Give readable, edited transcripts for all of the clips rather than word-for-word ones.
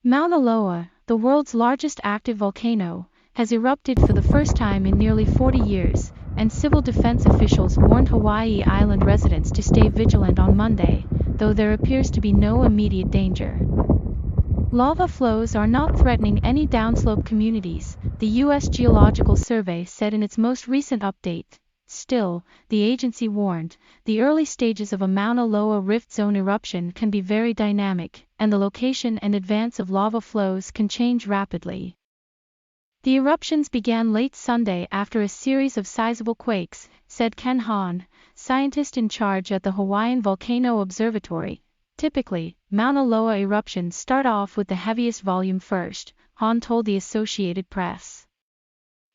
Mauna Loa, the world's largest active volcano, has erupted for the first time in nearly 40 years, and civil defense officials warned Hawaii Island residents to stay vigilant on Monday, though there appears to be no immediate danger. Lava flows are not threatening any downslope communities, the U.S. Geological Survey said in its most recent update. Still, the agency warned, the early stages of a Mauna Loa rift zone eruption can be very dynamic, and the location and advance of lava flows can change rapidly. The eruptions began late Sunday after a series of sizable quakes, said Ken Hahn, scientist in charge at the Hawaiian Volcano Observatory. Typically, Mauna Loa eruptions start off with the heaviest volume first, Hahn told the Associated Press.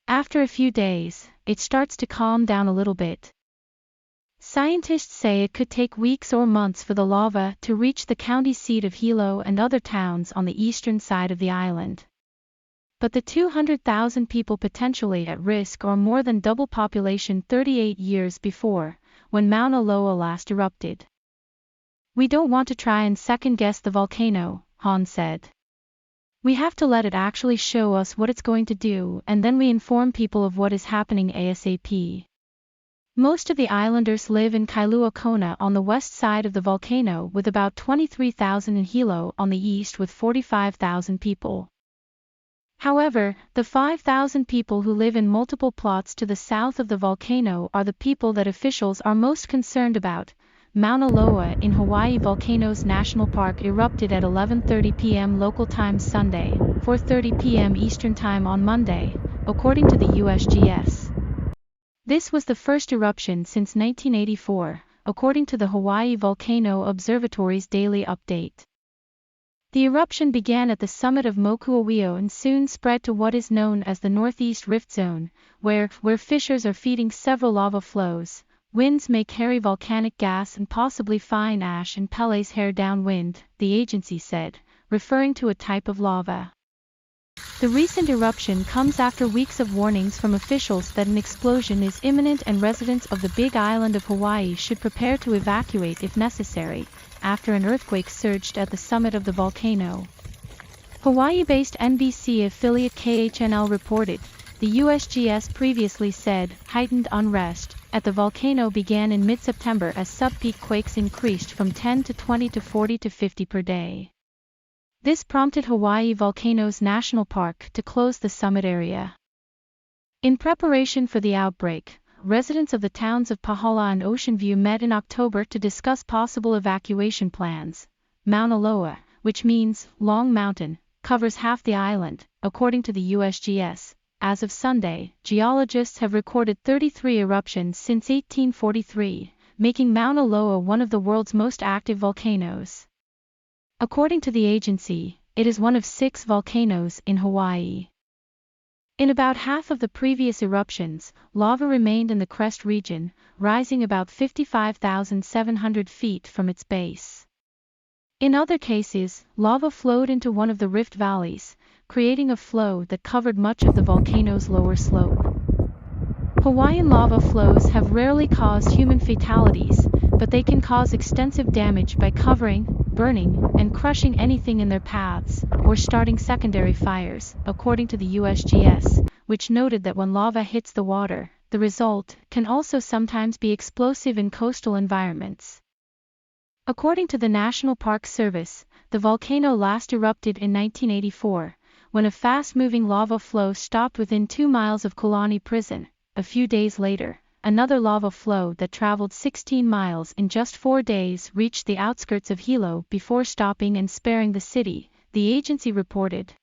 After a few days, it starts to calm down a little bit. Scientists say it could take weeks or months for the lava to reach the county seat of Hilo and other towns on the eastern side of the island. But the 200,000 people potentially at risk are more than double population 38 years before, when Mauna Loa last erupted. We don't want to try and second-guess the volcano, Hahn said. We have to let it actually show us what it's going to do, and then we inform people of what is happening ASAP. Most of the islanders live in Kailua Kona on the west side of the volcano, with about 23,000 in Hilo on the east with 45,000 people. However, the 5,000 people who live in multiple plots to the south of the volcano are the people that officials are most concerned about. Mauna Loa in Hawaii Volcanoes National Park erupted at 11:30 p.m. local time Sunday, 4:30 p.m. Eastern Time on Monday, according to the USGS. This was the first eruption since 1984, according to the Hawaii Volcano Observatory's daily update. The eruption began at the summit of Mokuowi'o and soon spread to what is known as the Northeast Rift Zone, where fissures are feeding several lava flows. Winds may carry volcanic gas and possibly fine ash and pellets hair downwind, the agency said, referring to a type of lava. The recent eruption comes after weeks of warnings from officials that an explosion is imminent and residents of the Big Island of Hawaii should prepare to evacuate if necessary, after an earthquake surged at the summit of the volcano. Hawaii-based NBC affiliate KHNL reported, the USGS previously said, heightened unrest at the volcano began in mid-September as sub-peak quakes increased from 10 to 20 to 40 to 50 per day. This prompted Hawaii Volcanoes National Park to close the summit area. In preparation for the outbreak, residents of the towns of Pahala and Ocean View met in October to discuss possible evacuation plans. Mauna Loa, which means Long Mountain, covers half the island, according to the USGS. As of Sunday, geologists have recorded 33 eruptions since 1843, making Mauna Loa one of the world's most active volcanoes. According to the agency, it is one of 6 volcanoes in Hawaii. In about half of the previous eruptions, lava remained in the crest region, rising about 55,700 feet from its base. In other cases, lava flowed into one of the rift valleys, creating a flow that covered much of the volcano's lower slope. Hawaiian lava flows have rarely caused human fatalities, but they can cause extensive damage by covering, burning, and crushing anything in their paths, or starting secondary fires, according to the USGS, which noted that when lava hits the water, the result can also sometimes be explosive in coastal environments. According to the National Park Service, the volcano last erupted in 1984, when a fast-moving lava flow stopped within 2 miles of Kulani Prison. A few days later, another lava flow that traveled 16 miles in just 4 days reached the outskirts of Hilo before stopping and sparing the city, the agency reported.